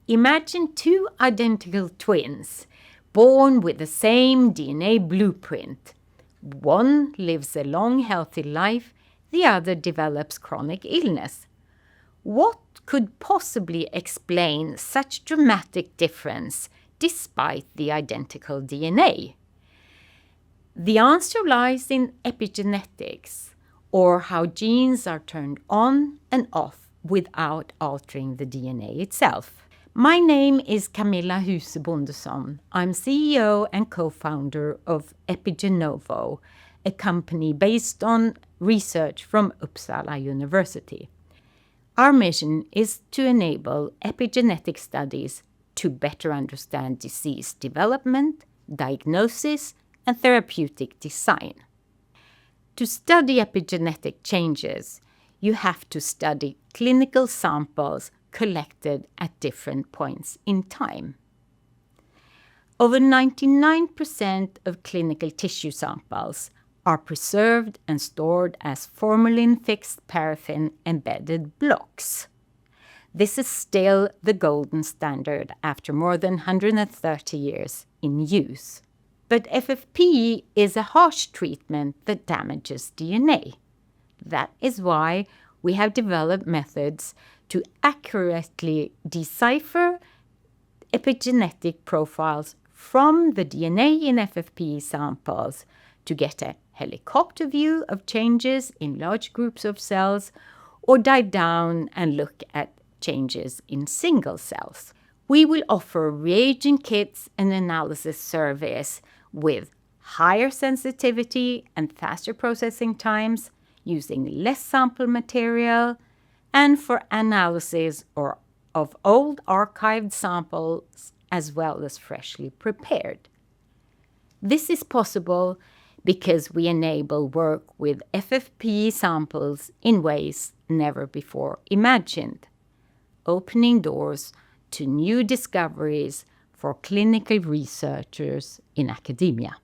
Imagine two identical twins, born with the same DNA blueprint. One lives a long, healthy life, the other develops chronic illness. What could possibly explain such dramatic difference despite the identical DNA? The answer lies in epigenetics, or how genes are turned on and off without altering the DNA itself. My name is Camilla Huse Bondesson. I'm CEO and co-founder of Epigenovo, a company based on research from Uppsala University. Our mission is to enable epigenetic studies to better understand disease development, diagnosis, and therapeutic design. To study epigenetic changes, you have to study clinical samples collected at different points in time. Over 99% of clinical tissue samples are preserved and stored as formalin-fixed paraffin-embedded blocks. This is still the golden standard after more than 130 years in use. But FFPE is a harsh treatment that damages DNA. That is why we have developed methods to accurately decipher epigenetic profiles from the DNA in FFPE samples to get a helicopter view of changes in large groups of cells, or dive down and look at changes in single cells. We will offer reagent kits and analysis surveys with higher sensitivity and faster processing times, using less sample material, and for analysis of old archived samples as well as freshly prepared. This is possible because we enable work with FFPE samples in ways never before imagined, opening doors to new discoveries for clinical researchers in academia.